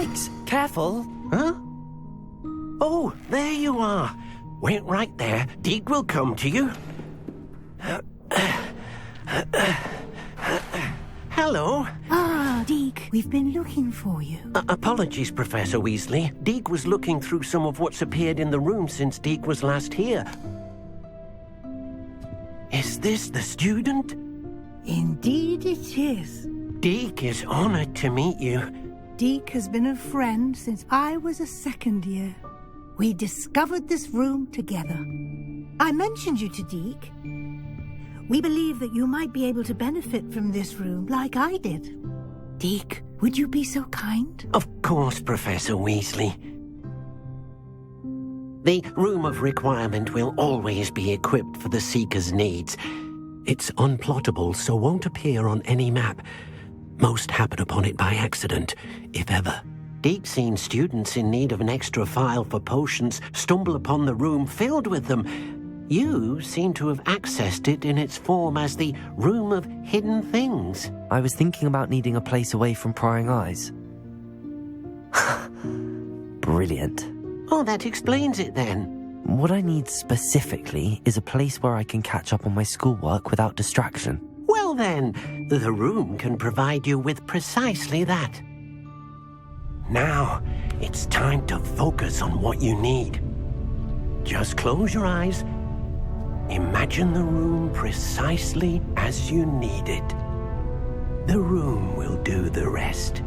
Yikes! Careful! Huh? Oh, there you are. Wait right there. Deek will come to you. Hello. Ah, Deek, we've been looking for you. Apologies, Professor Weasley. Deek was looking through some of what's appeared in the room since Deek was last here. Is this the student? Indeed it is. Deek is honored to meet you. Deek has been a friend since I was a second year. We discovered this room together. I mentioned you to Deek. We believe that you might be able to benefit from this room like I did. Deek, would you be so kind? Of course, Professor Weasley. The Room of Requirement will always be equipped for the Seeker's needs. It's unplottable, so won't appear on any map. Most happen upon it by accident, if ever. Deep-seen students in need of an extra file for potions stumble upon the room filled with them. You seem to have accessed it in its form as the Room of Hidden Things. I was thinking about needing a place away from prying eyes. Brilliant. Oh, that explains it then. What I need specifically is a place where I can catch up on my schoolwork without distraction. Well then, the room can provide you with precisely that. Now, it's time to focus on what you need. Just close your eyes. Imagine the room precisely as you need it. The room will do the rest.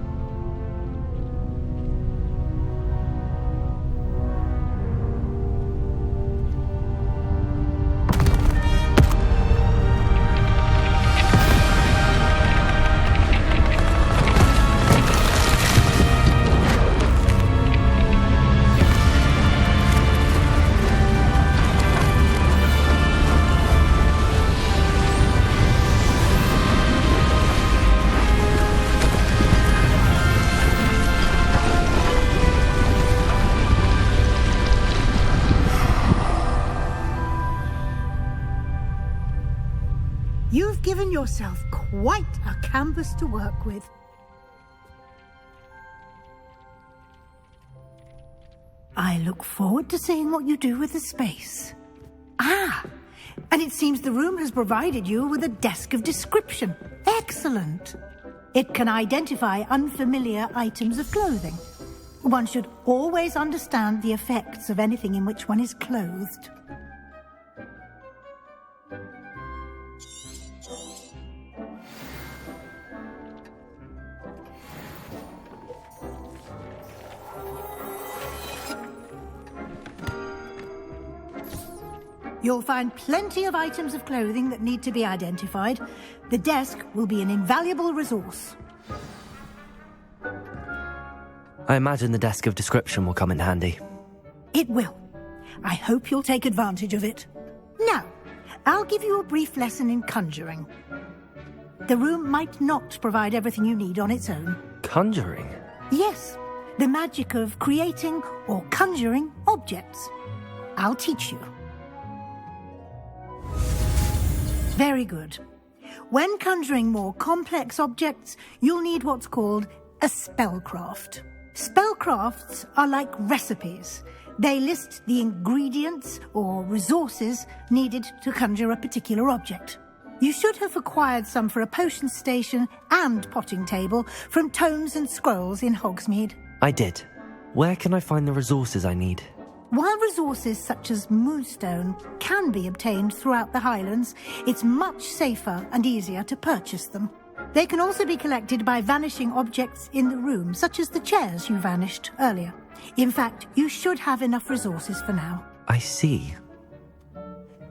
You've given yourself quite a canvas to work with. I look forward to seeing what you do with the space. Ah, and it seems the room has provided you with a desk of description. Excellent. It can identify unfamiliar items of clothing. One should always understand the effects of anything in which one is clothed. You'll find plenty of items of clothing that need to be identified. The desk will be an invaluable resource. I imagine the desk of description will come in handy. It will. I hope you'll take advantage of it. Now, I'll give you a brief lesson in conjuring. The room might not provide everything you need on its own. Conjuring? Yes, the magic of creating or conjuring objects. I'll teach you. Very good. When conjuring more complex objects, you'll need what's called a spellcraft. Spellcrafts are like recipes. They list the ingredients or resources needed to conjure a particular object. You should have acquired some for a potion station and potting table from tomes and scrolls in Hogsmeade. I did. Where can I find the resources I need? While resources such as moonstone can be obtained throughout the Highlands, it's much safer and easier to purchase them. They can also be collected by vanishing objects in the room, such as the chairs you vanished earlier. In fact, you should have enough resources for now. I see.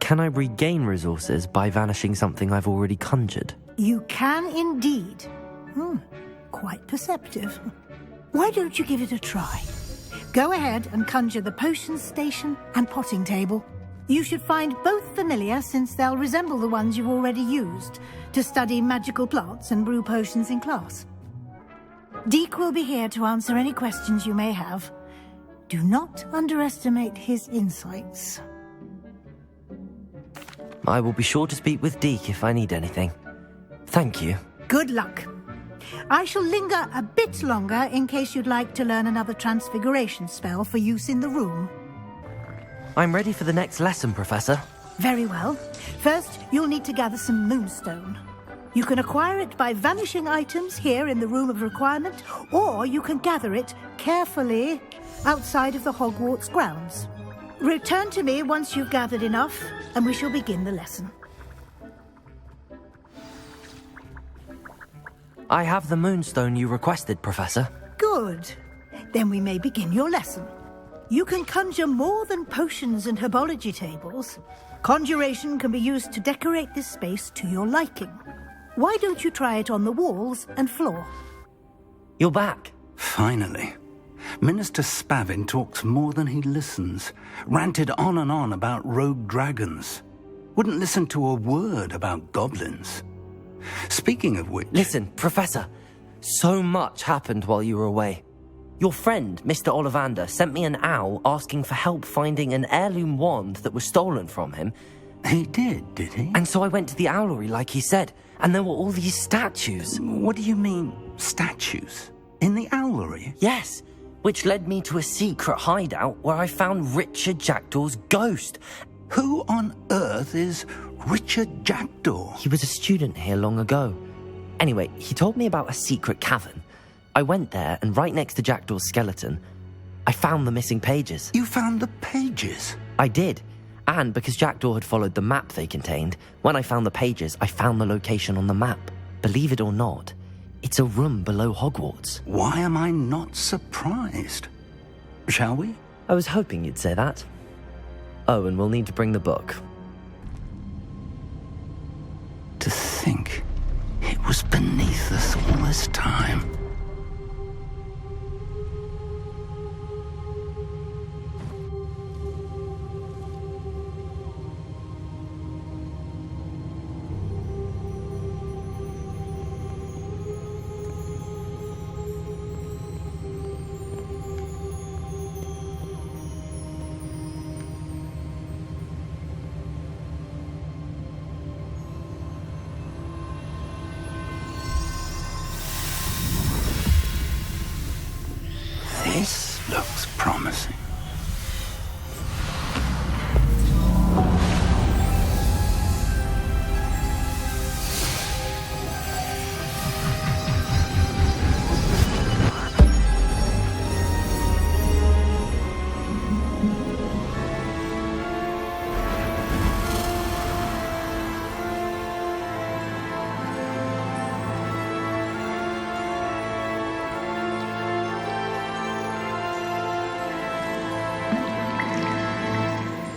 Can I regain resources by vanishing something I've already conjured? You can indeed. Quite perceptive. Why don't you give it a try? Go ahead and conjure the potion station and potting table. You should find both familiar since they'll resemble the ones you've already used to study magical plants and brew potions in class. Deek will be here to answer any questions you may have. Do not underestimate his insights. I will be sure to speak with Deek if I need anything. Thank you. Good luck. I shall linger a bit longer in case you'd like to learn another transfiguration spell for use in the room. I'm ready for the next lesson, Professor. Very well. First, you'll need to gather some moonstone. You can acquire it by vanishing items here in the Room of Requirement, or you can gather it carefully outside of the Hogwarts grounds. Return to me once you've gathered enough, and we shall begin the lesson. I have the moonstone you requested, Professor. Good. Then we may begin your lesson. You can conjure more than potions and herbology tables. Conjuration can be used to decorate this space to your liking. Why don't you try it on the walls and floor? You're back. Finally. Minister Spavin talks more than he listens. Ranted on and on about rogue dragons. Wouldn't listen to a word about goblins. Speaking of which... Listen, Professor. So much happened while you were away. Your friend, Mr. Ollivander, sent me an owl asking for help finding an heirloom wand that was stolen from him. He did he? And so I went to the owlery like he said, and there were all these statues. What do you mean, statues? In the owlery? Yes, which led me to a secret hideout where I found Richard Jackdaw's ghost. Who on earth is Richard Jackdaw? He was a student here long ago. Anyway, he told me about a secret cavern. I went there, and right next to Jackdaw's skeleton, I found the missing pages. You found the pages? I did. And because Jackdaw had followed the map they contained, when I found the pages, I found the location on the map. Believe it or not, it's a room below Hogwarts. Why am I not surprised? Shall we? I was hoping you'd say that. Oh, and we'll need to bring the book. To think it was beneath us all this time. This looks promising.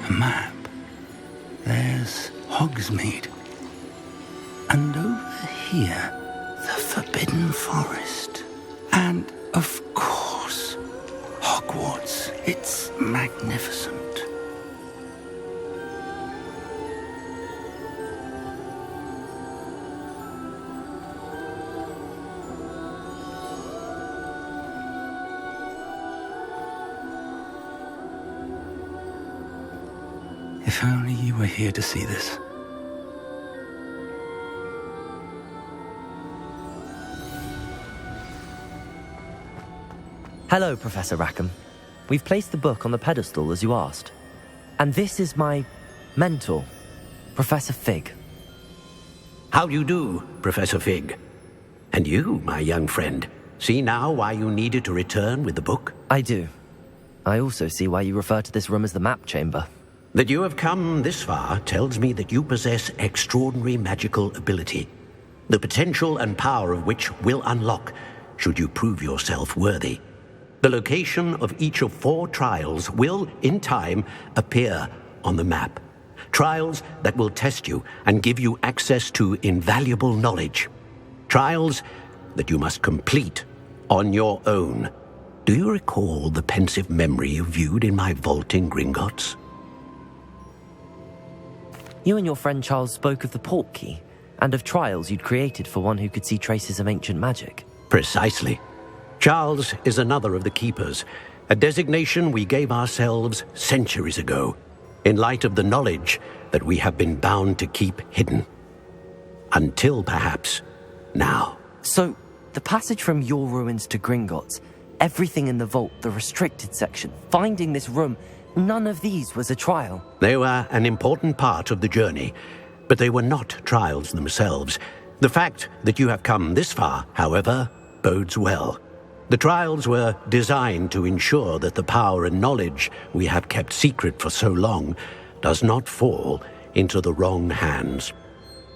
Map. There's Hogsmeade. And over here, the Forbidden Forest. And, of course, Hogwarts. It's magnificent. If only you were here to see this. Hello, Professor Rackham. We've placed the book on the pedestal as you asked. And this is my mentor, Professor Fig. How do you do, Professor Fig? And you, my young friend, see now why you needed to return with the book? I do. I also see why you refer to this room as the map chamber. That you have come this far tells me that you possess extraordinary magical ability, the potential and power of which will unlock should you prove yourself worthy. The location of each of 4 trials will, in time, appear on the map. Trials that will test you and give you access to invaluable knowledge. Trials that you must complete on your own. Do you recall the pensive memory you viewed in my vault in Gringotts? You and your friend Charles spoke of the portkey and of trials you'd created for one who could see traces of ancient magic. Precisely. Charles is another of the keepers, a designation we gave ourselves centuries ago, in light of the knowledge that we have been bound to keep hidden. Until perhaps now. So, The passage from your ruins to Gringotts, everything in the vault, the restricted section, finding this room, none of these was a trial. They were an important part of the journey, but they were not trials themselves. The fact that you have come this far, however, bodes well. The trials were designed to ensure that the power and knowledge we have kept secret for so long does not fall into the wrong hands.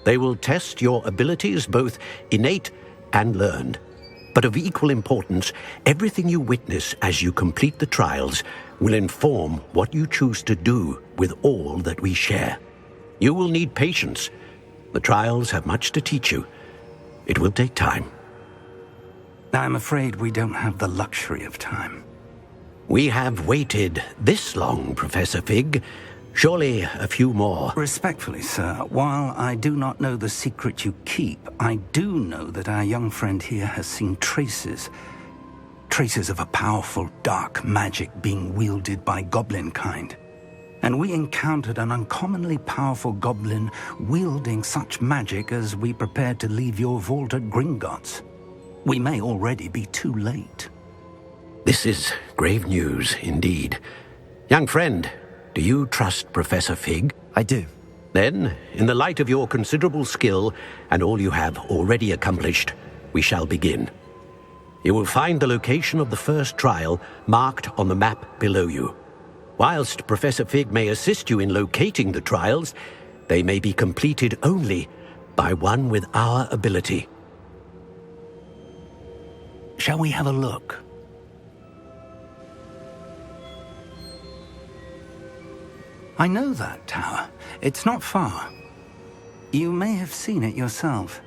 They will test your abilities, both innate and learned. But of equal importance, everything you witness as you complete the trials will inform what you choose to do with all that we share. You will need patience. The trials have much to teach you. It will take time. I'm afraid we don't have the luxury of time. We have waited this long, Professor Fig. Surely a few more. Respectfully, sir, while I do not know the secret you keep, I do know that our young friend here has seen traces of a powerful dark magic being wielded by goblin kind. And we encountered an uncommonly powerful goblin wielding such magic as we prepared to leave your vault at Gringotts. We may already be too late. This is grave news indeed. Young friend, do you trust Professor Fig? I do. Then, in the light of your considerable skill and all you have already accomplished, we shall begin. You will find the location of the first trial marked on the map below you. Whilst Professor Fig may assist you in locating the trials, they may be completed only by one with our ability. Shall we have a look? I know that tower. It's not far. You may have seen it yourself.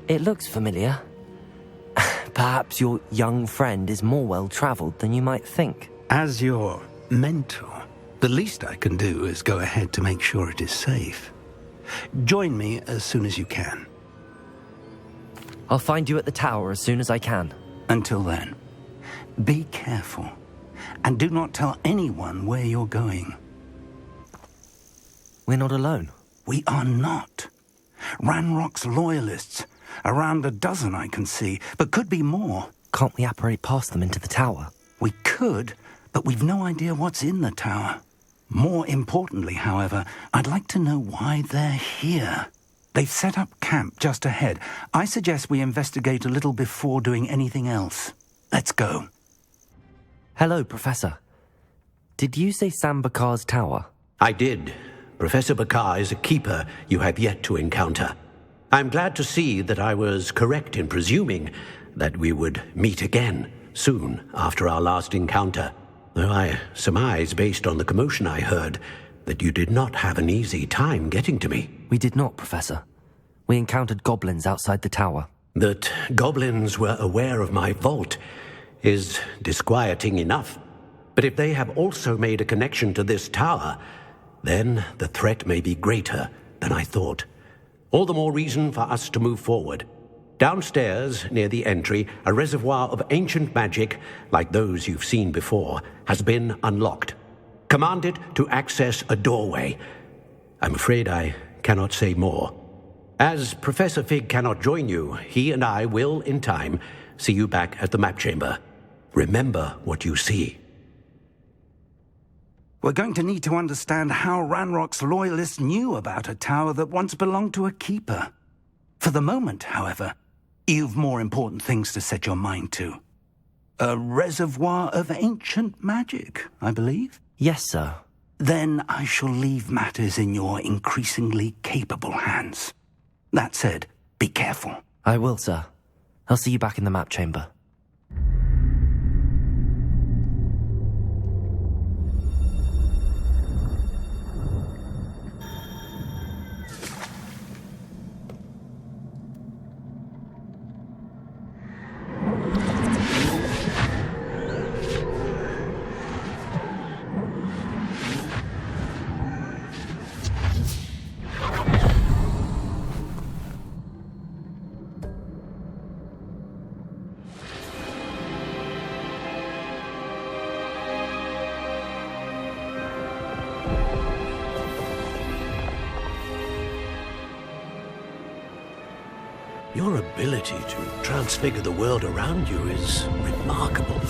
It looks familiar. Perhaps your young friend is more well-traveled than you might think. As your mentor, the least I can do is go ahead to make sure it is safe. Join me as soon as you can. I'll find you at the tower as soon as I can. Until then, be careful. And do not tell anyone where you're going. We're not alone. We are not. Ranrock's loyalists. Around a dozen I can see, but could be more. Can't we apparate past them into the tower? We could, but we've no idea what's in the tower. More importantly, however, I'd like to know why they're here. They've set up camp just ahead. I suggest we investigate a little before doing anything else. Let's go. Hello, Professor. Did you say Sam Bakar's tower? I did. Professor Bakar is a keeper you have yet to encounter. I'm glad to see that I was correct in presuming that we would meet again soon after our last encounter, though I surmise, based on the commotion I heard, that you did not have an easy time getting to me. We did not, Professor. We encountered goblins outside the tower. That goblins were aware of my vault is disquieting enough. But if they have also made a connection to this tower, then the threat may be greater than I thought. All the more reason for us to move forward. Downstairs, near the entry, a reservoir of ancient magic, like those you've seen before, has been unlocked. Command it to access a doorway. I'm afraid I cannot say more. As Professor Fig cannot join you, he and I will, in time, see you back at the map chamber. Remember what you see. We're going to need to understand how Ranrock's loyalists knew about a tower that once belonged to a keeper. For the moment, however, you've more important things to set your mind to. A reservoir of ancient magic, I believe? Yes, sir. Then I shall leave matters in your increasingly capable hands. That said, be careful. I will, sir. I'll see you back in the map chamber. Your ability to transfigure the world around you is remarkable.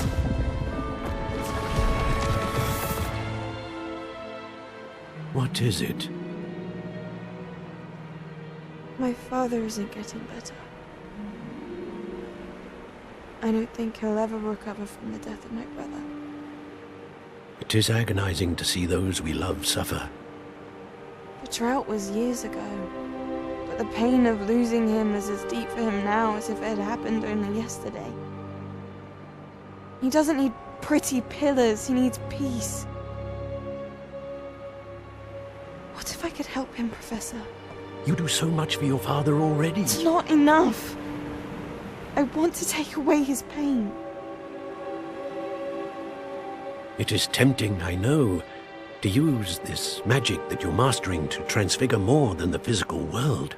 What is it? My father isn't getting better. I don't think he'll ever recover from the death of my brother. It is agonizing to see those we love suffer. The drought was years ago, but the pain of losing him is as deep for him now as if it had happened only yesterday. He doesn't need pretty pillars, he needs peace. What if I could help him, Professor? You do so much for your father already. It's not enough. I want to take away his pain. It is tempting, I know, to use this magic that you're mastering to transfigure more than the physical world.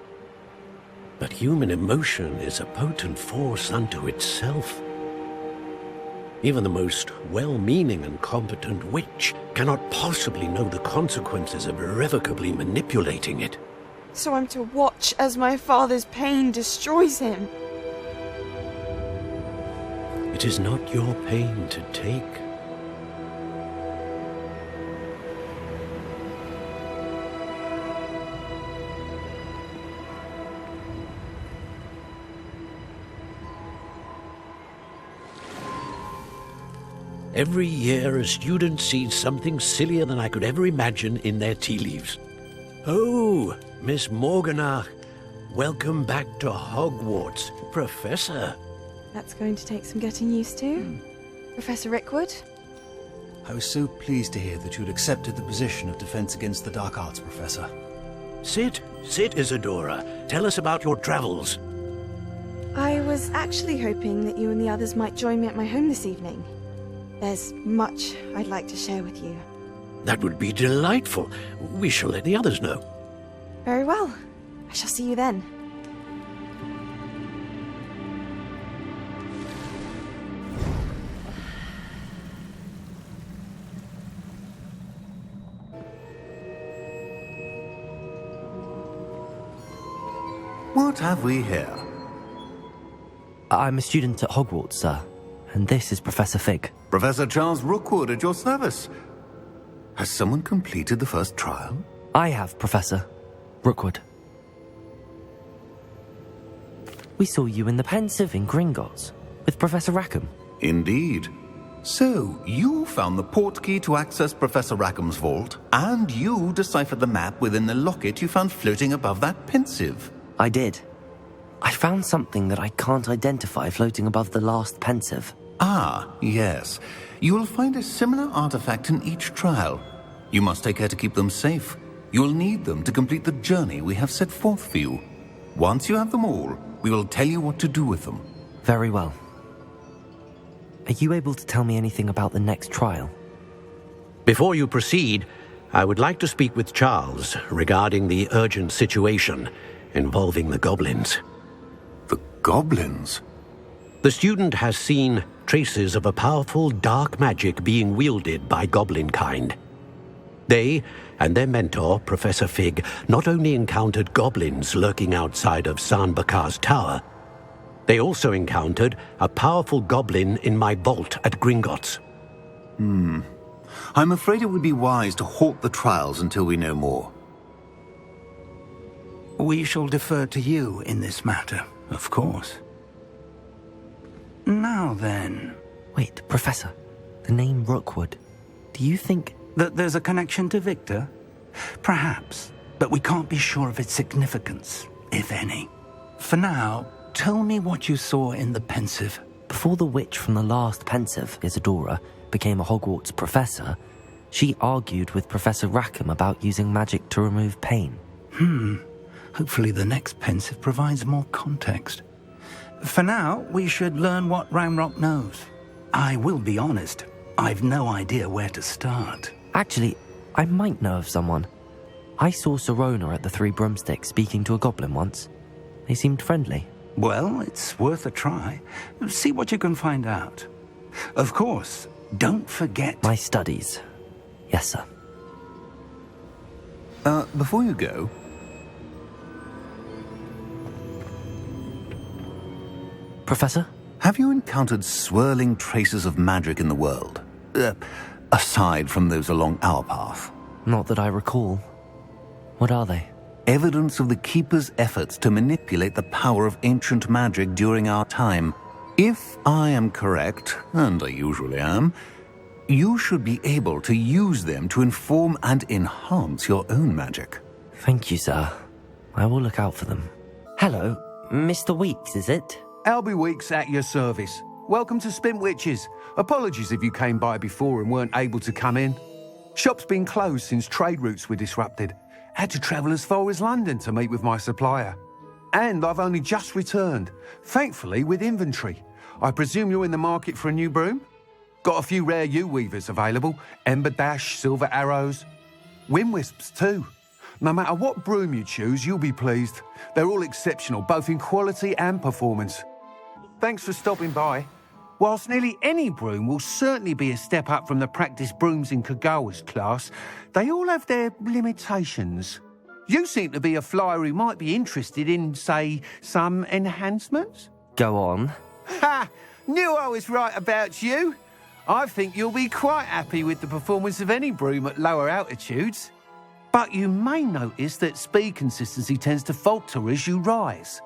But human emotion is a potent force unto itself. Even the most well-meaning and competent witch cannot possibly know the consequences of irrevocably manipulating it. So I'm to watch as my father's pain destroys him. It is not your pain to take. Every year, a student sees something sillier than I could ever imagine in their tea leaves. Oh, Miss Morganach, welcome back to Hogwarts, Professor. That's going to take some getting used to. Professor Rickwood? I was so pleased to hear that you'd accepted the position of Defense Against the Dark Arts, Professor. Sit, Isadora. Tell us about your travels. I was actually hoping that you and the others might join me at my home this evening. There's much I'd like to share with you. That would be delightful. We shall let the others know. Very well. I shall see you then. What have we here? I'm a student at Hogwarts, sir, and this is Professor Fig. Professor Charles Rookwood at your service. Has someone completed the first trial? I have, Professor Rookwood. We saw you in the Pensive in Gringotts with Professor Rackham. Indeed. So, you found the portkey to access Professor Rackham's vault, and you deciphered the map within the locket you found floating above that Pensive. I did. I found something that I can't identify floating above the last Pensive. Ah, yes. You will find a similar artifact in each trial. You must take care to keep them safe. You will need them to complete the journey we have set forth for you. Once you have them all, we will tell you what to do with them. Very well. Are you able to tell me anything about the next trial? Before you proceed, I would like to speak with Charles regarding the urgent situation involving the goblins. The goblins? The student has seen traces of a powerful dark magic being wielded by goblin kind. They and their mentor, Professor Fig, not only encountered goblins lurking outside of San Bakar's tower, they also encountered a powerful goblin in my vault at Gringotts. I'm afraid it would be wise to halt the trials until we know more. We shall defer to you in this matter, of course. Now then... Wait, Professor, the name Rookwood. Do you think... that there's a connection to Victor? Perhaps, but we can't be sure of its significance, if any. For now, tell me what you saw in the Pensive. Before the witch from the last Pensive, Isadora, became a Hogwarts professor, she argued with Professor Rackham about using magic to remove pain. Hopefully the next Pensive provides more context. For now, we should learn what Ranrock knows. I will be honest, I've no idea where to start. Actually, I might know of someone. I saw Serona at the Three Broomsticks speaking to a goblin once. They seemed friendly. Well, it's worth a try. See what you can find out. Of course, don't forget... My studies. Yes, sir. Before you go... Professor? Have you encountered swirling traces of magic in the world? Aside from those along our path. Not that I recall. What are they? Evidence of the Keeper's efforts to manipulate the power of ancient magic during our time. If I am correct, and I usually am, you should be able to use them to inform and enhance your own magic. Thank you, sir. I will look out for them. Hello, Mr. Weeks, is it? Albie Weeks at your service. Welcome to Spintwitches. Apologies if you came by before and weren't able to come in. Shop's been closed since trade routes were disrupted. Had to travel as far as London to meet with my supplier. And I've only just returned, thankfully with inventory. I presume you're in the market for a new broom? Got a few rare U-weavers available. Ember Dash, Silver Arrows. Windwisps too. No matter what broom you choose, you'll be pleased. They're all exceptional, both in quality and performance. Thanks for stopping by. Whilst nearly any broom will certainly be a step up from the practice brooms in Kagawa's class, they all have their limitations. You seem to be a flyer who might be interested in, say, some enhancements? Go on. Ha! Knew I was right about you. I think you'll be quite happy with the performance of any broom at lower altitudes. But you may notice that speed consistency tends to falter as you rise.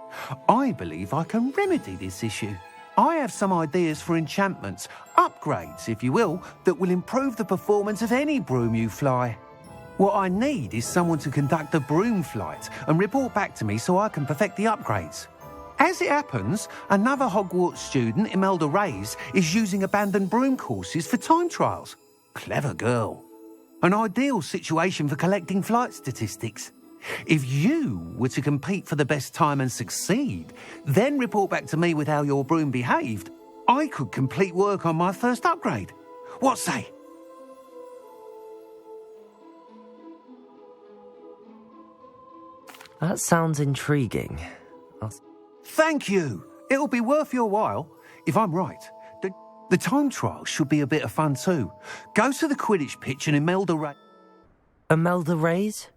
I believe I can remedy this issue. I have some ideas for enchantments, upgrades, if you will, that will improve the performance of any broom you fly. What I need is someone to conduct a broom flight and report back to me so I can perfect the upgrades. As it happens, another Hogwarts student, Imelda Reyes, is using abandoned broom courses for time trials. Clever girl. An ideal situation for collecting flight statistics. If you were to compete for the best time and succeed, then report back to me with how your broom behaved, I could complete work on my first upgrade. What say? That sounds intriguing. Thank you. It'll be worth your while. If I'm right, the time trial should be a bit of fun too. Go to the Quidditch pitch and Imelda Ray... Imelda Reyes?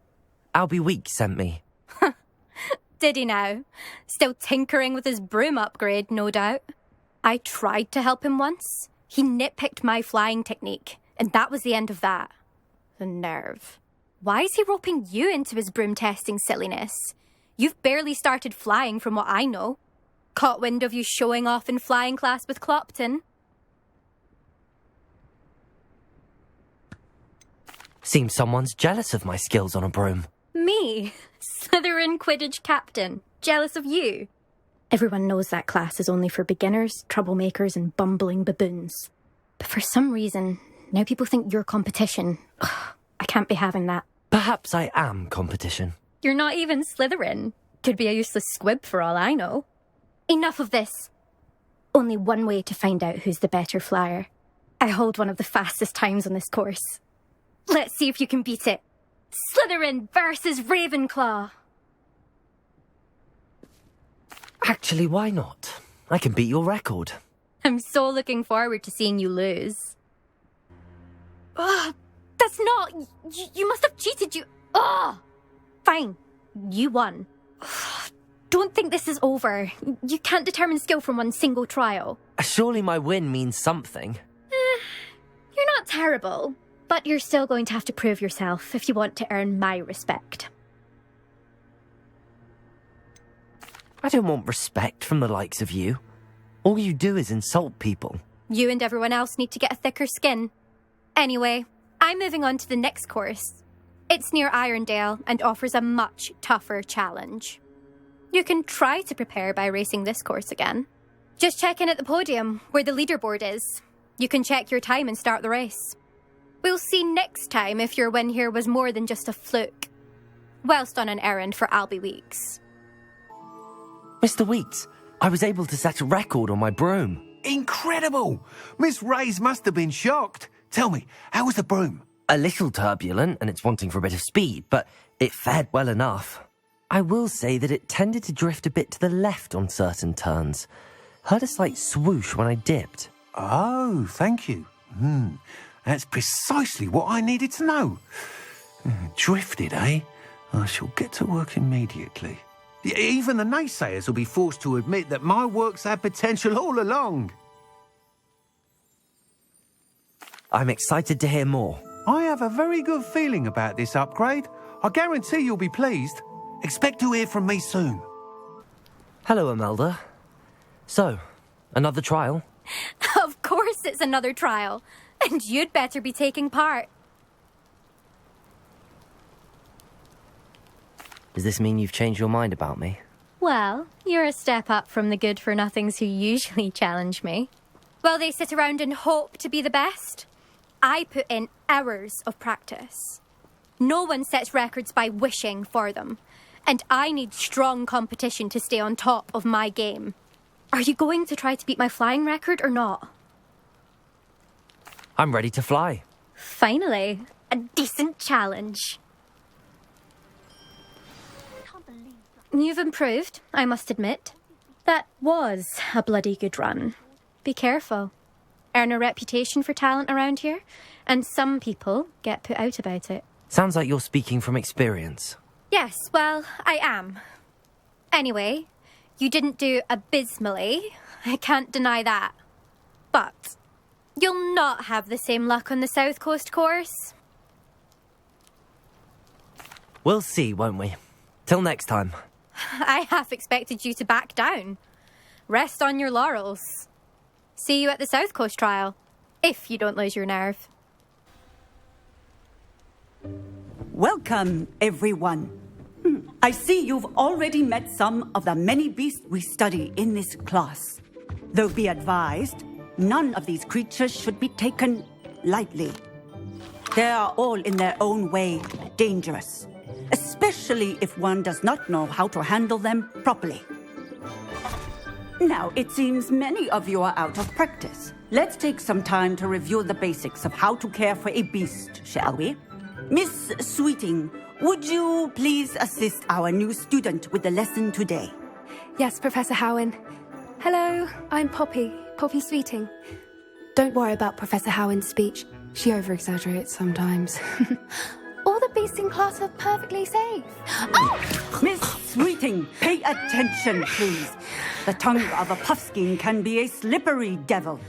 Albie Weeks sent me. Did he now? Still tinkering with his broom upgrade, no doubt. I tried to help him once. He nitpicked my flying technique, and that was the end of that. The nerve. Why is he roping you into his broom testing silliness? You've barely started flying from what I know. Caught wind of you showing off in flying class with Clopton. Seems someone's jealous of my skills on a broom. Me? Slytherin Quidditch captain. Jealous of you? Everyone knows that class is only for beginners, troublemakers and bumbling baboons. But for some reason, now people think you're competition. Ugh, I can't be having that. Perhaps I am competition. You're not even Slytherin. Could be a useless squib for all I know. Enough of this. Only one way to find out who's the better flyer. I hold one of the fastest times on this course. Let's see if you can beat it. Slytherin versus Ravenclaw. Actually, why not? I can beat your record. I'm so looking forward to seeing you lose. Ugh, that's not... You must have cheated, you... Ugh! Fine. You won. Ugh, don't think this is over. You can't determine skill from one single trial. Surely my win means something. You're not terrible. But you're still going to have to prove yourself if you want to earn my respect. I don't want respect from the likes of you. All you do is insult people. You and everyone else need to get a thicker skin. Anyway, I'm moving on to the next course. It's near Irondale and offers a much tougher challenge. You can try to prepare by racing this course again. Just check in at the podium, where the leaderboard is. You can check your time and start the race. We'll see next time if your win here was more than just a fluke. Whilst on an errand for Albie Weeks. Mr. Weeks, I was able to set a record on my broom. Incredible! Miss Reyes must have been shocked. Tell me, how was the broom? A little turbulent and it's wanting for a bit of speed, but it fared well enough. I will say that it tended to drift a bit to the left on certain turns. Heard a slight swoosh when I dipped. Oh, thank you. That's precisely what I needed to know. Drifted, eh? I shall get to work immediately. Even the naysayers will be forced to admit that my work's had potential all along. I'm excited to hear more. I have a very good feeling about this upgrade. I guarantee you'll be pleased. Expect to hear from me soon. Hello, Imelda. So, another trial? Of course it's another trial. And you'd better be taking part. Does this mean you've changed your mind about me? Well, you're a step up from the good-for-nothings who usually challenge me. Well, they sit around and hope to be the best. I put in hours of practice. No one sets records by wishing for them. And I need strong competition to stay on top of my game. Are you going to try to beat my flying record or not? I'm ready to fly. Finally, a decent challenge. You've improved, I must admit. That was a bloody good run. Be careful. Earn a reputation for talent around here, and some people get put out about it. Sounds like you're speaking from experience. Yes, well, I am. Anyway, you didn't do abysmally. I can't deny that. But you'll not have the same luck on the South Coast course. We'll see, won't we? Till next time. I half expected you to back down. Rest on your laurels. See you at the South Coast trial, if you don't lose your nerve. Welcome, everyone. I see you've already met some of the many beasts we study in this class. Though be advised, none of these creatures should be taken lightly. They are all in their own way dangerous, especially if one does not know how to handle them properly. Now, it seems many of you are out of practice. Let's take some time to review the basics of how to care for a beast, shall we? Miss Sweeting, would you please assist our new student with the lesson today? Yes, Professor Howen. Hello, I'm Poppy Sweeting. Don't worry about Professor Howen's speech. She over-exaggerates sometimes. All the beasts in class are perfectly safe. Oh! Miss Sweeting, pay attention, please. The tongue of a puffskein can be a slippery devil.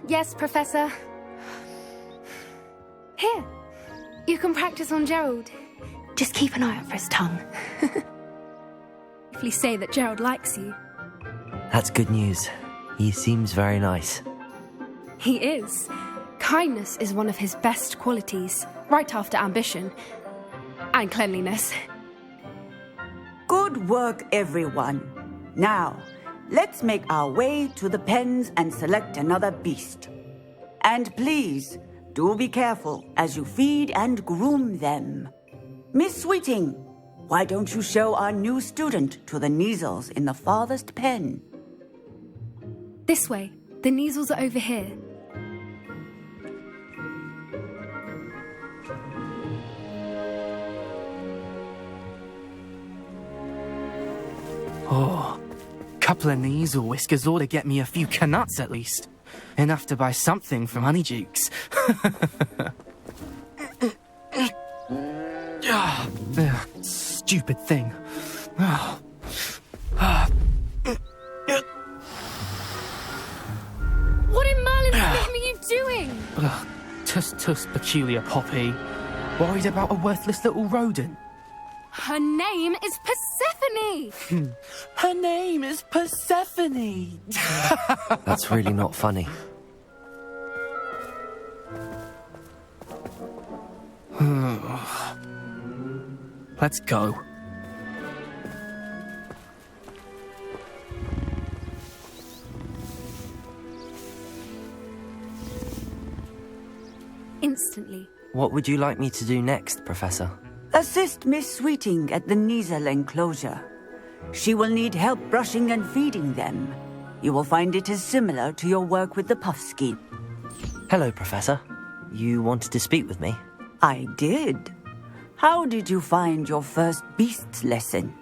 Yes, Professor. Here, you can practice on Gerald. Just keep an eye out for his tongue. If you say that Gerald likes you. That's good news. He seems very nice. He is. Kindness is one of his best qualities, right after ambition. And cleanliness. Good work, everyone. Now, let's make our way to the pens and select another beast. And please, do be careful as you feed and groom them. Miss Sweeting, why don't you show our new student to the Kneazles in the farthest pen? This way. The Kneazles are over here. Oh, couple of Kneazle whiskers ought to get me a few canuts at least. Enough to buy something from Honeydukes. Stupid thing. What in Merlin's name are you doing? Tuss, peculiar Poppy. Worried about a worthless little rodent. Her name is Persephone! Her name is Persephone! That's really not funny. Let's go. Instantly. What would you like me to do next, Professor? Assist Miss Sweeting at the Kneazle enclosure. She will need help brushing and feeding them. You will find it is similar to your work with the puffskein. Hello, Professor. You wanted to speak with me? I did. How did you find your first beasts lesson?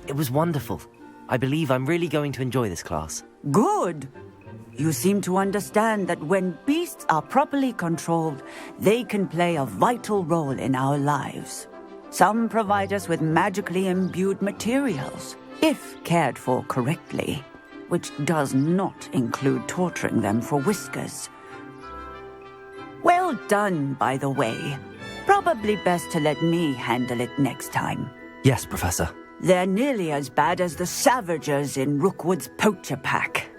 It was wonderful. I believe I'm really going to enjoy this class. Good. You seem to understand that when beasts are properly controlled, they can play a vital role in our lives. Some provide us with magically imbued materials, if cared for correctly, which does not include torturing them for whiskers. Well done, by the way. Probably best to let me handle it next time. Yes, Professor. They're nearly as bad as the Savagers in Rookwood's poacher pack.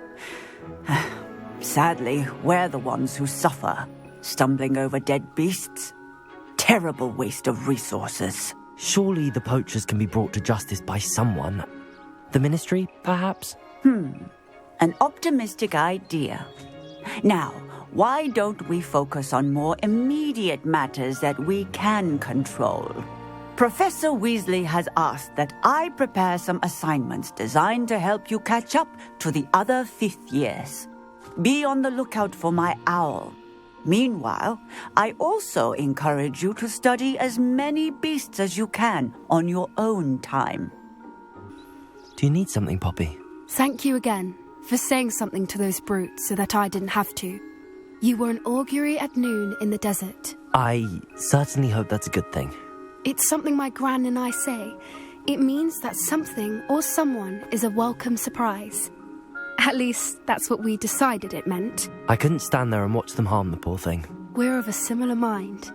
Sadly, we're the ones who suffer, stumbling over dead beasts. Terrible waste of resources. Surely the poachers can be brought to justice by someone. The Ministry, perhaps? An optimistic idea. Now, why don't we focus on more immediate matters that we can control? Professor Weasley has asked that I prepare some assignments designed to help you catch up to the other 5th years. Be on the lookout for my owl. Meanwhile, I also encourage you to study as many beasts as you can on your own time. Do you need something, Poppy? Thank you again for saying something to those brutes so that I didn't have to. You were an augury at noon in the desert. I certainly hope that's a good thing. It's something my gran and I say. It means that something or someone is a welcome surprise. At least, that's what we decided it meant. I couldn't stand there and watch them harm the poor thing. We're of a similar mind.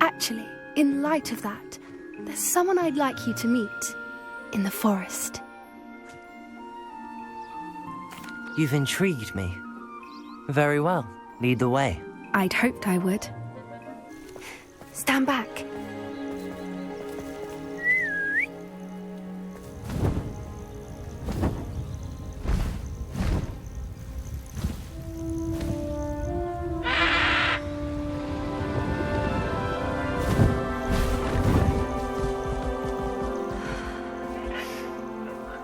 Actually, in light of that, there's someone I'd like you to meet. In the forest. You've intrigued me. Very well. Lead the way. I'd hoped I would. Stand back.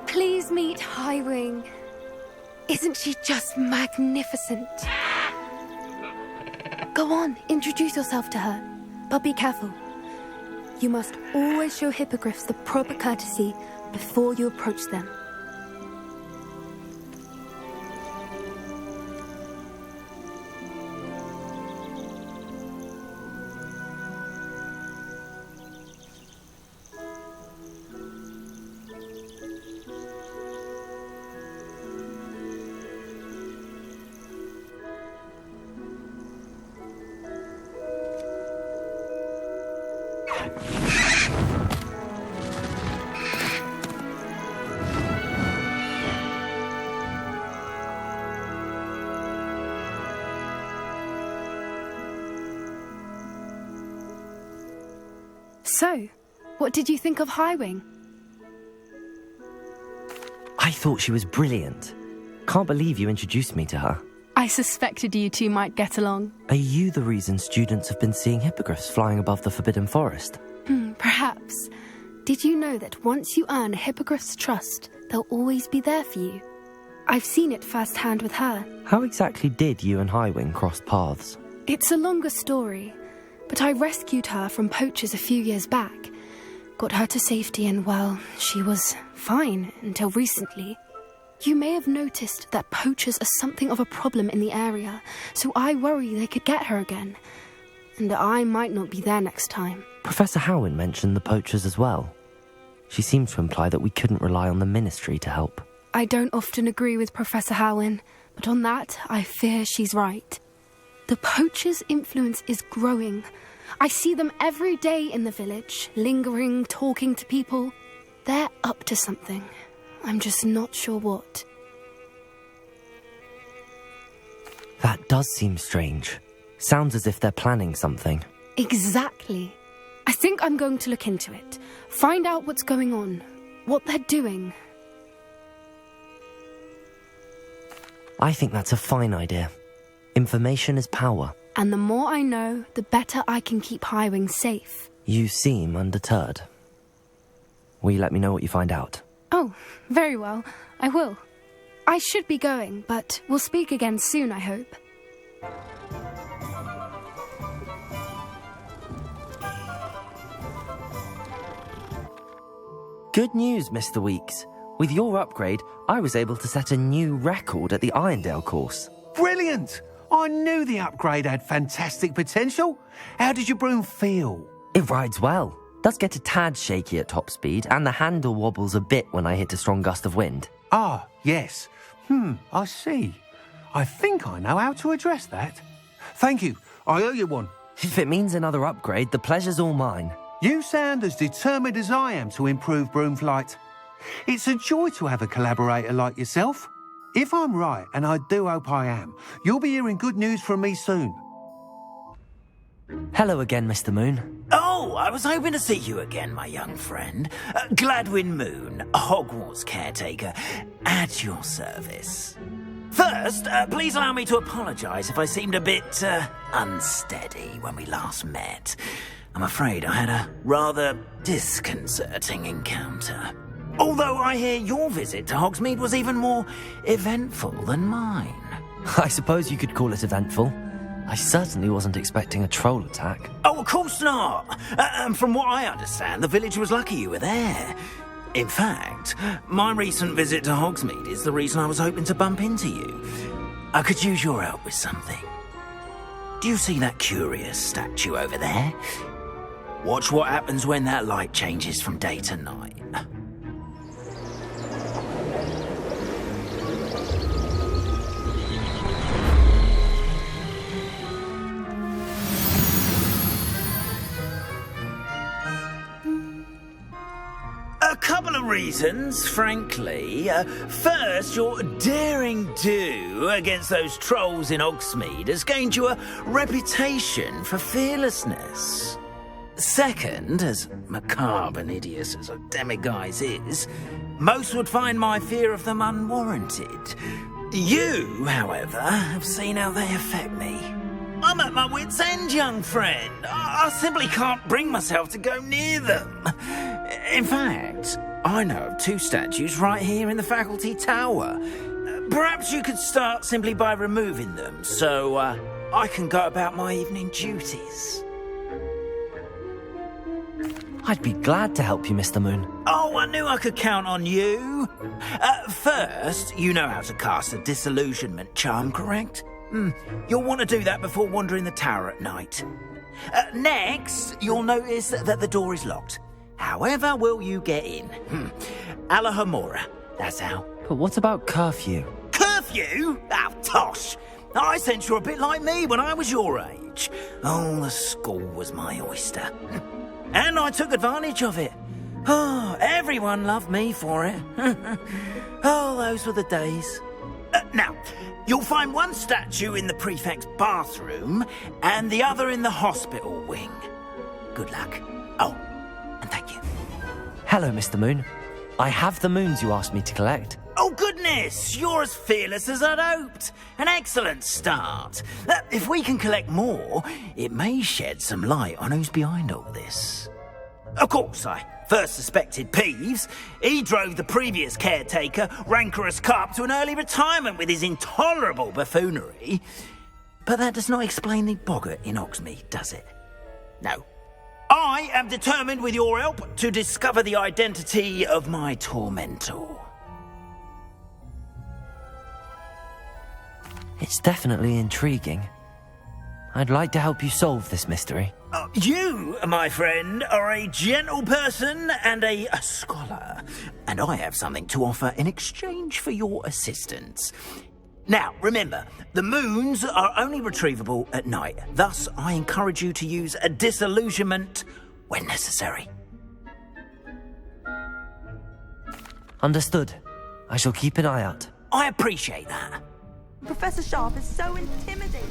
Please meet Highwing. Isn't she just magnificent? Go on, introduce yourself to her. But be careful. You must always show hippogriffs the proper courtesy before you approach them. So, what did you think of Highwing? I thought she was brilliant. Can't believe you introduced me to her. I suspected you two might get along. Are you the reason students have been seeing hippogriffs flying above the Forbidden Forest? Perhaps. Did you know that once you earn a hippogriff's trust, they'll always be there for you? I've seen it firsthand with her. How exactly did you and Highwing cross paths? It's a longer story, but I rescued her from poachers a few years back. Got her to safety and, well, she was fine until recently. You may have noticed that poachers are something of a problem in the area, so I worry they could get her again. And I might not be there next time. Professor Howin mentioned the poachers as well. She seemed to imply that we couldn't rely on the Ministry to help. I don't often agree with Professor Howin, but on that, I fear she's right. The poachers' influence is growing. I see them every day in the village, lingering, talking to people. They're up to something. I'm just not sure what. That does seem strange. Sounds as if they're planning something. Exactly. I think I'm going to look into it. Find out what's going on. What they're doing. I think that's a fine idea. Information is power. And the more I know, the better I can keep Highwing safe. You seem undeterred. Will you let me know what you find out? Oh, very well. I will. I should be going, but we'll speak again soon, I hope. Good news, Mr. Weeks. With your upgrade, I was able to set a new record at the Irondale course. Brilliant! I knew the upgrade had fantastic potential. How did your broom feel? It rides well. does get a tad shaky at top speed, and the handle wobbles a bit when I hit a strong gust of wind. Ah, yes. I see. I think I know how to address that. Thank you. I owe you one. If it means another upgrade, the pleasure's all mine. You sound as determined as I am to improve broom flight. It's a joy to have a collaborator like yourself. If I'm right, and I do hope I am, you'll be hearing good news from me soon. Hello again, Mr. Moon. Oh, I was hoping to see you again, my young friend. Gladwin Moon, Hogwarts caretaker, at your service. First, please allow me to apologise if I seemed a bit unsteady when we last met. I'm afraid I had a rather disconcerting encounter. Although I hear your visit to Hogsmeade was even more eventful than mine. I suppose you could call it eventful. I certainly wasn't expecting a troll attack. Oh, of course not. From what I understand, the village was lucky you were there. In fact, my recent visit to Hogsmeade is the reason I was hoping to bump into you. I could use your help with something. Do you see that curious statue over there? Watch what happens when that light changes from day to night. A couple of reasons, frankly. First, your daring do against those trolls in Hogsmeade has gained you a reputation for fearlessness. Second, as macabre and hideous as a demiguise is, most would find my fear of them unwarranted. You, however, have seen how they affect me. I'm at my wit's end, young friend. I simply can't bring myself to go near them. In fact, I know of 2 statues right here in the faculty tower. Perhaps you could start simply by removing them, so I can go about my evening duties. I'd be glad to help you, Mr. Moon. Oh, I knew I could count on you. First, you know how to cast a disillusionment charm, correct? You'll want to do that before wandering the tower at night. Next, you'll notice that the door is locked. However will you get in? Alahomora, that's how. But what about curfew? Curfew? Oh, tosh. I sense you're a bit like me when I was your age. Oh, the school was my oyster. And I took advantage of it. Oh, everyone loved me for it. Oh, those were the days. Now, you'll find one statue in the prefect's bathroom and the other in the hospital wing. Good luck. Oh, and thank you. Hello, Mr. Moon. I have the moons you asked me to collect. Oh, goodness! You're as fearless as I'd hoped. An excellent start. If we can collect more, it may shed some light on who's behind all this. Of course, I first suspected Peeves. He drove the previous caretaker, Rancorous Carp, to an early retirement with his intolerable buffoonery. But that does not explain the boggart in Hogsmeade, does it? No. I am determined, with your help, to discover the identity of my tormentor. It's definitely intriguing. I'd like to help you solve this mystery. You, my friend, are a gentle person and a scholar, and I have something to offer in exchange for your assistance. Now, remember, the moons are only retrievable at night. Thus, I encourage you to use a disillusionment when necessary. Understood. I shall keep an eye out. I appreciate that. Professor Sharp is so intimidating.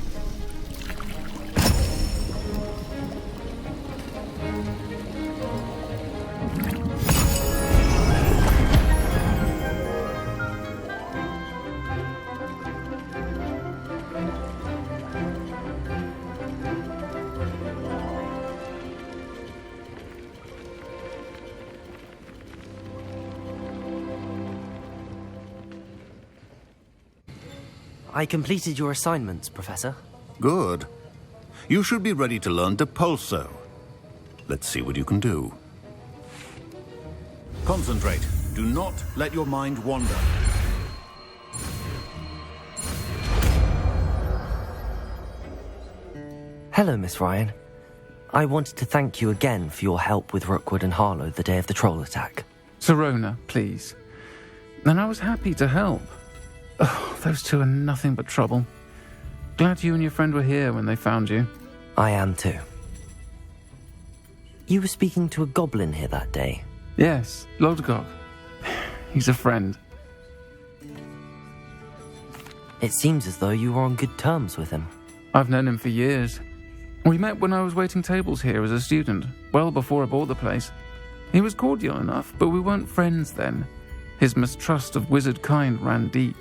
I completed your assignments, Professor. Good. You should be ready to learn Depulso. Let's see what you can do. Concentrate. Do not let your mind wander. Hello, Miss Ryan. I wanted to thank you again for your help with Rookwood and Harlow the day of the troll attack. Sirona, please. And I was happy to help. Oh, those two are nothing but trouble. Glad you and your friend were here when they found you. I am too. You were speaking to a goblin here that day? Yes, Lodgok. He's a friend. It seems as though you were on good terms with him. I've known him for years. We met when I was waiting tables here as a student, well before I bought the place. He was cordial enough, but we weren't friends then. His mistrust of wizard kind ran deep.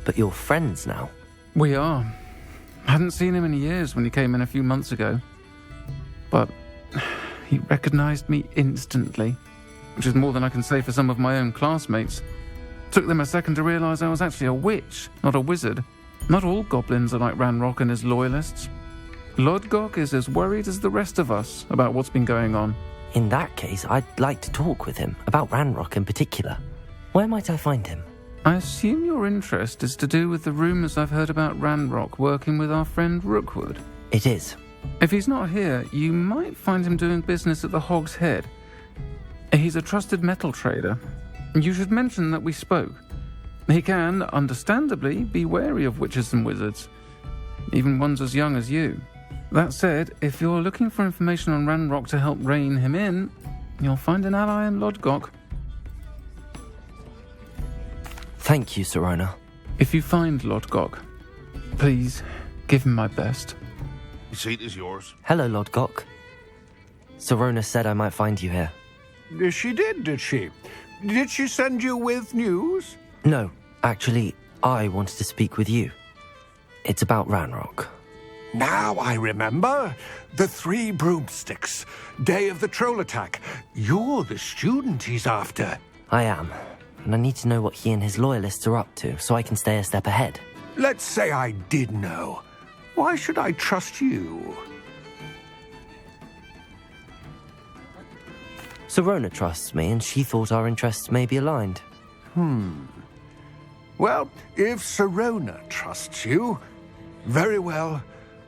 But you're friends now? We are. Hadn't seen him in years when he came in a few months ago. But he recognized me instantly, which is more than I can say for some of my own classmates. Took them a second to realize I was actually a witch, not a wizard. Not all goblins are like Ranrock and his loyalists. Lodgok is as worried as the rest of us about what's been going on. In that case, I'd like to talk with him, about Ranrock in particular. Where might I find him? I assume your interest is to do with the rumours I've heard about Ranrock working with our friend Rookwood. It is. If he's not here, you might find him doing business at the Hog's Head. He's a trusted metal trader. You should mention that we spoke. He can, understandably, be wary of witches and wizards, even ones as young as you. That said, if you're looking for information on Ranrock to help rein him in, you'll find an ally in Lodgok. Thank you, Sirona. If you find Lodgok, please give him my best. The seat is yours. Hello, Lodgok. Sirona said I might find you here. She did she? Did she send you with news? No, actually, I wanted to speak with you. It's about Ranrock. Now I remember. The 3 broomsticks. Day of the troll attack. You're the student he's after. I am. And I need to know what he and his loyalists are up to, so I can stay a step ahead. Let's say I did know. Why should I trust you? Sirona trusts me, and she thought our interests may be aligned. Well, if Sirona trusts you, very well.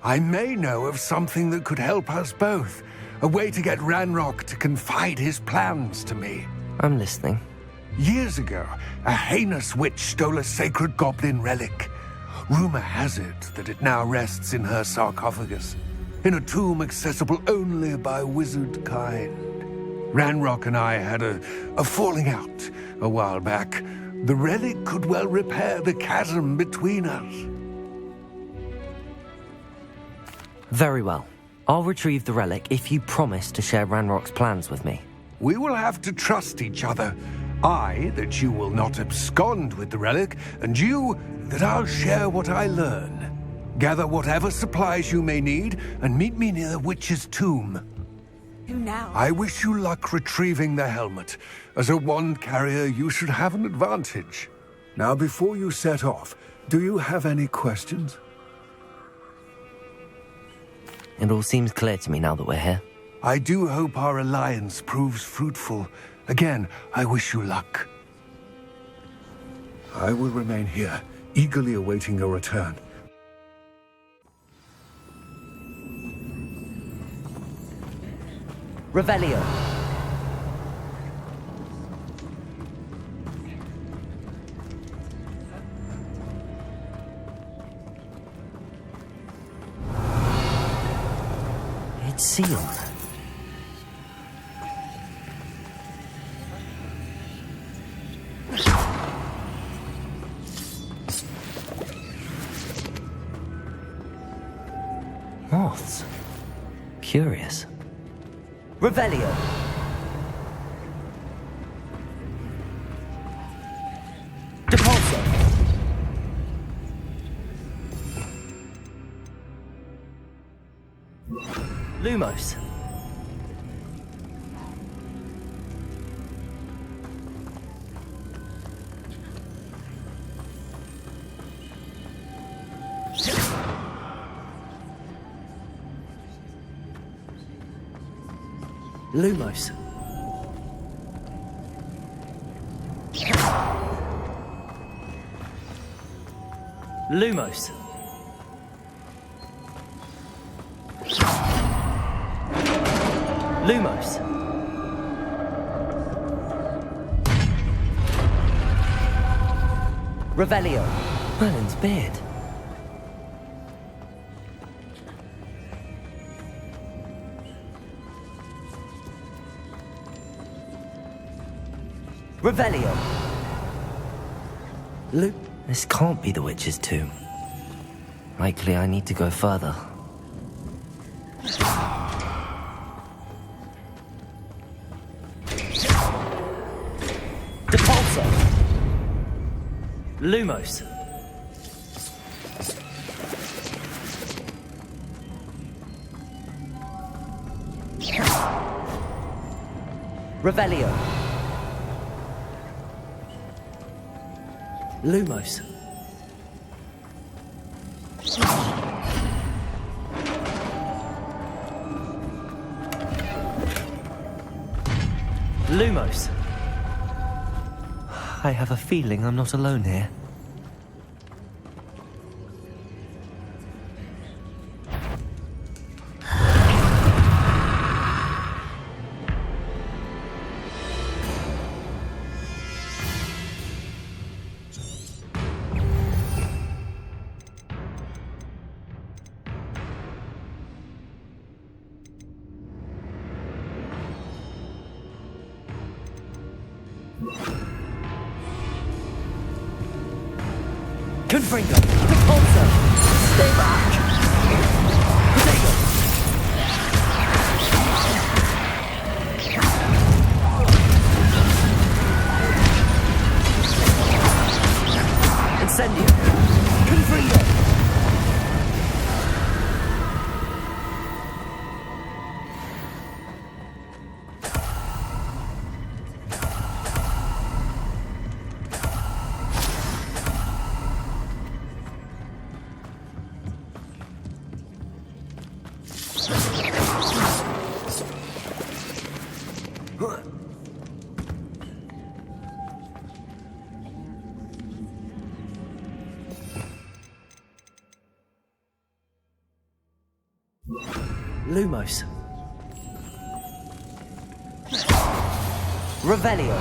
I may know of something that could help us both. A way to get Ranrock to confide his plans to me. I'm listening. Years ago, a heinous witch stole a sacred goblin relic. Rumor has it that it now rests in her sarcophagus, in a tomb accessible only by wizard kind. Ranrock and I had a falling out a while back. The relic could well repair the chasm between us. Very well. I'll retrieve the relic if you promise to share Ranrock's plans with me. We will have to trust each other. I, that you will not abscond with the relic, and you, that I'll share what I learn. Gather whatever supplies you may need, and meet me near the witch's tomb. Who now? I wish you luck retrieving the helmet. As a wand carrier, you should have an advantage. Now, before you set off, do you have any questions? It all seems clear to me now that we're here. I do hope our alliance proves fruitful. Again, I wish you luck. I will remain here, eagerly awaiting your return. Revelio. It's sealed. Moths. Curious. Revelio. Depulso. Lumos. Lumos. Lumos. Lumos. Revelio. Merlin's beard. Revelio. This can't be the witch's tomb. Likely I need to go further. Depulso. Lumos. Revelio. Lumos. Lumos. I have a feeling I'm not alone here. Confringo! Repulsor! Stay back! Potato! Incendio! Confringo! Lumos. Revelio.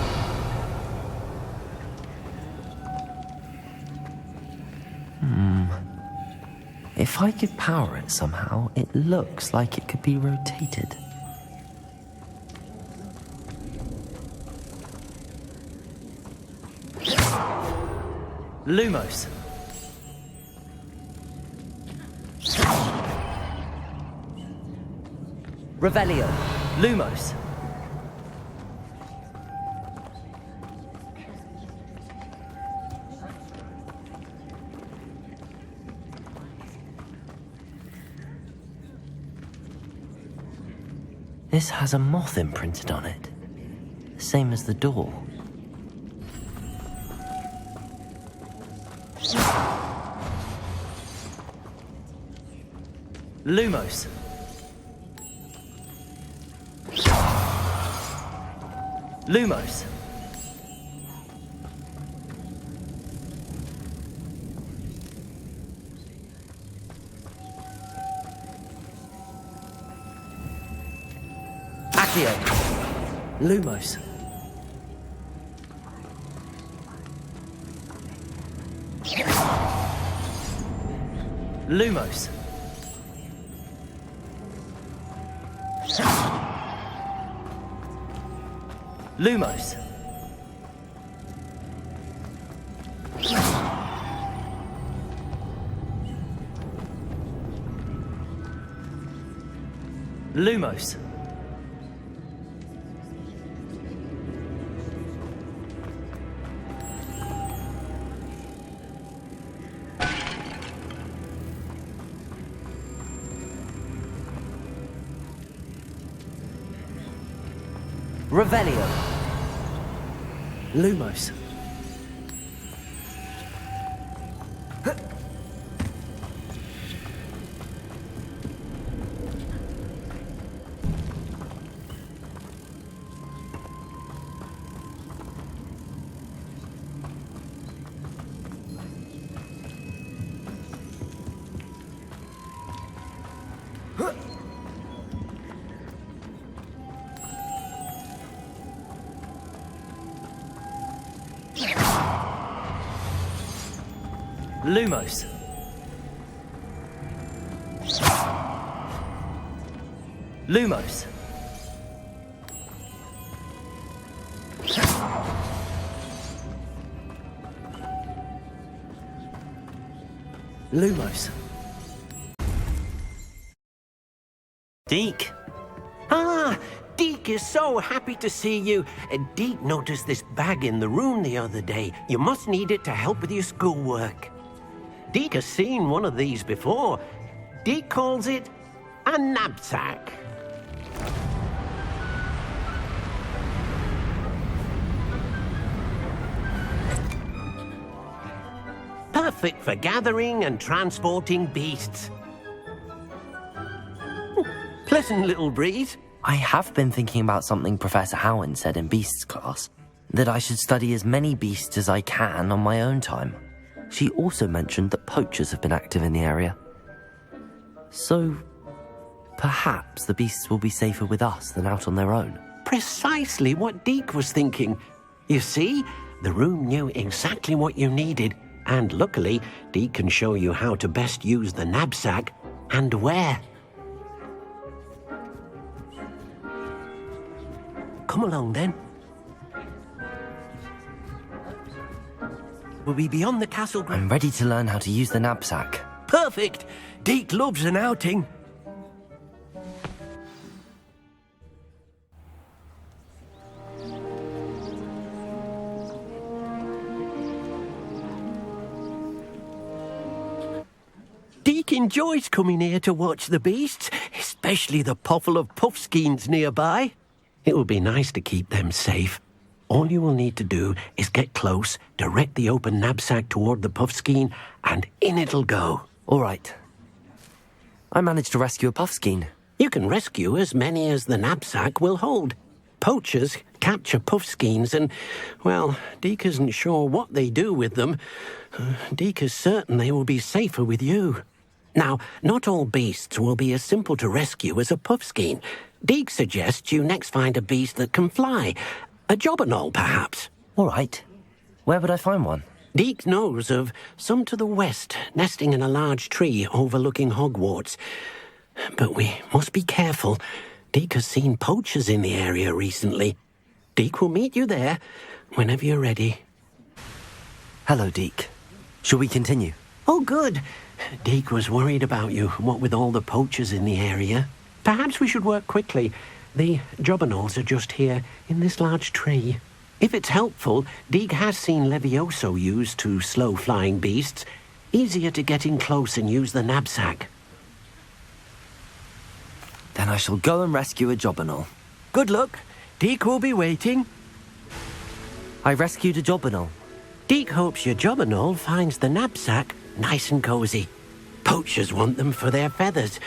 If I could power it somehow, it looks like it could be rotated. Lumos. Revelio. Lumos. This has a moth imprinted on it. Same as the door. Lumos. Lumos. Accio. Lumos. Lumos. Lumos. Lumos. Revelio. Lumos. Lumos. Lumos. Lumos. Deke. Ah, Deke is so happy to see you. Deke noticed this bag in the room the other day. You must need it to help with your schoolwork. Deke has seen one of these before. Deke calls it a knapsack. Perfect for gathering and transporting beasts. Pleasant little breeze. I have been thinking about something Professor Howin said in Beasts class, that I should study as many beasts as I can on my own time. She also mentioned that poachers have been active in the area. So, perhaps the beasts will be safer with us than out on their own. Precisely what Deke was thinking. You see, the room knew exactly what you needed, and luckily, Deke can show you how to best use the knapsack and where. Come along, then. We'll be beyond the castle. I'm ready to learn how to use the knapsack. Perfect! Deke loves an outing. Deke enjoys coming here to watch the beasts, especially the potful of puffskeins nearby. It will be nice to keep them safe. All you will need to do is get close, direct the open knapsack toward the puffskein, and in it'll go. All right. I managed to rescue a puffskein. You can rescue as many as the knapsack will hold. Poachers capture puffskeins and, well, Deke isn't sure what they do with them. Deke is certain they will be safer with you. Now, not all beasts will be as simple to rescue as a puffskein. Deke suggests you next find a beast that can fly. A jobberknoll, perhaps. All right. Where would I find one? Deke knows of some to the west, nesting in a large tree overlooking Hogwarts. But we must be careful. Deke has seen poachers in the area recently. Deke will meet you there whenever you're ready. Hello, Deke. Shall we continue? Oh, good. Deke was worried about you, what with all the poachers in the area. Perhaps we should work quickly. The jobberknolls are just here, in this large tree. If it's helpful, Deke has seen Levioso used to slow flying beasts. Easier to get in close and use the knapsack. Then I shall go and rescue a jobberknoll. Good luck. Deke will be waiting. I rescued a jobberknoll. Deke hopes your jobberknoll finds the knapsack nice and cozy. Poachers want them for their feathers,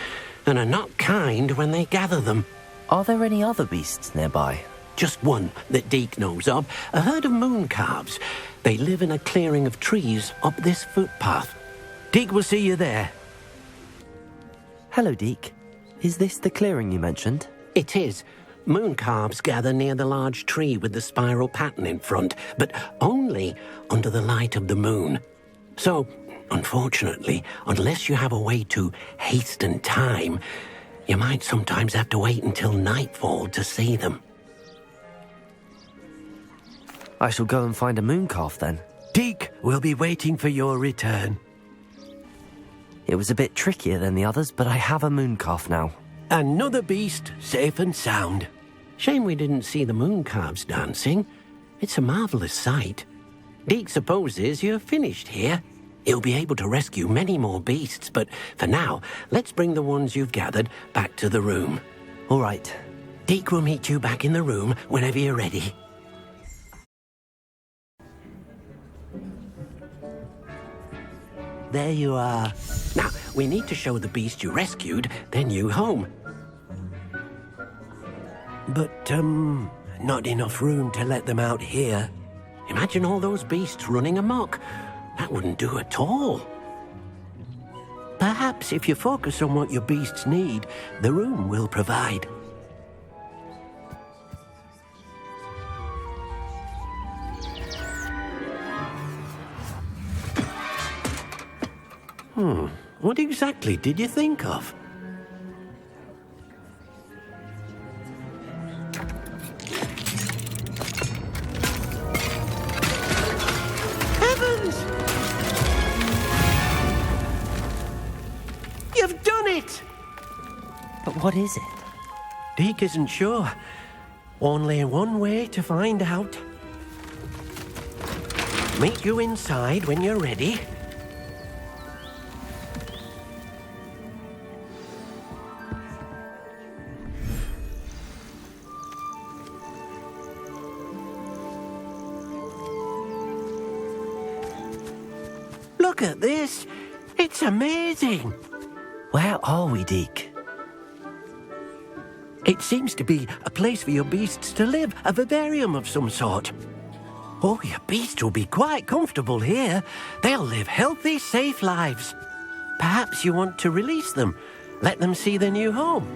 and are not kind when they gather them. Are there any other beasts nearby? Just one that Deke knows of, a herd of moon calves. They live in a clearing of trees up this footpath. Deke will see you there. Hello, Deke. Is this the clearing you mentioned? It is. Moon calves gather near the large tree with the spiral pattern in front, but only under the light of the moon. So, unfortunately, unless you have a way to hasten time, you might sometimes have to wait until nightfall to see them. I shall go and find a moon calf then. Deke will be waiting for your return. It was a bit trickier than the others, but I have a moon calf now. Another beast, safe and sound. Shame we didn't see the moon calves dancing. It's a marvellous sight. Deke supposes you're finished here. He'll be able to rescue many more beasts, but for now, let's bring the ones you've gathered back to the room. All right. Deke will meet you back in the room whenever you're ready. There you are. Now, we need to show the beast you rescued their new home. But, not enough room to let them out here. Imagine all those beasts running amok. That wouldn't do at all. Perhaps if you focus on what your beasts need, the room will provide. What exactly did you think of? Heavens! You've done it! But what is it? Deke isn't sure. Only one way to find out. Meet you inside when you're ready. Look at this. It's amazing. Where are we, Deke? It seems to be a place for your beasts to live, a vivarium of some sort. Oh, your beasts will be quite comfortable here. They'll live healthy, safe lives. Perhaps you want to release them, let them see their new home.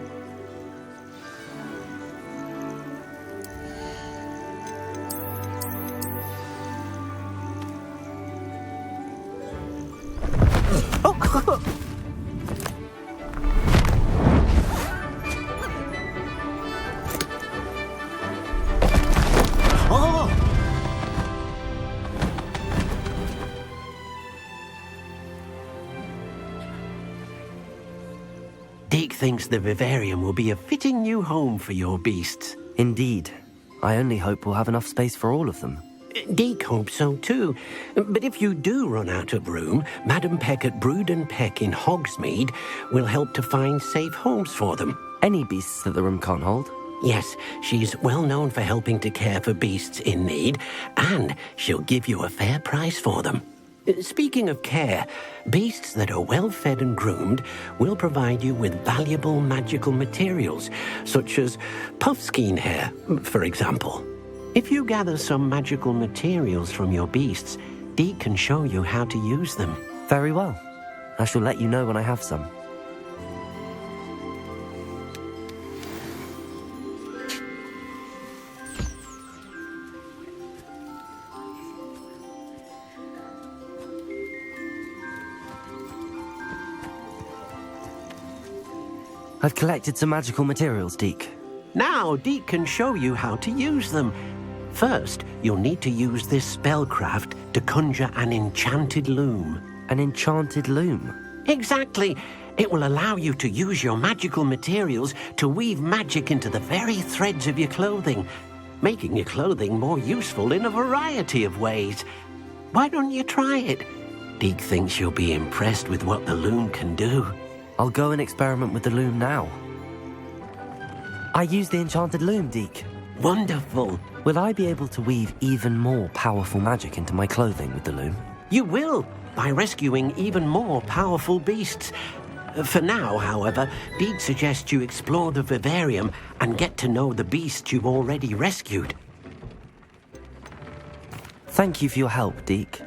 Deke thinks the vivarium will be a fitting new home for your beasts. Indeed. I only hope we'll have enough space for all of them. Deke hopes so too. But if you do run out of room, Madam Peck at Brood and Peck in Hogsmeade will help to find safe homes for them. Any beasts that the room can't hold? Yes, she's well known for helping to care for beasts in need, and she'll give you a fair price for them. Speaking of care, beasts that are well fed and groomed will provide you with valuable magical materials, such as puffskein hair, for example. If you gather some magical materials from your beasts, Deke can show you how to use them. Very well. I shall let you know when I have some. I've collected some magical materials, Deke. Now Deke can show you how to use them. First, you'll need to use this spellcraft to conjure an enchanted loom. An enchanted loom? Exactly. It will allow you to use your magical materials to weave magic into the very threads of your clothing, making your clothing more useful in a variety of ways. Why don't you try it? Deke thinks you'll be impressed with what the loom can do. I'll go and experiment with the loom now. I use the enchanted loom, Deke. Wonderful. Will I be able to weave even more powerful magic into my clothing with the loom? You will, by rescuing even more powerful beasts. For now, however, Deke suggests you explore the vivarium and get to know the beasts you've already rescued. Thank you for your help, Deke.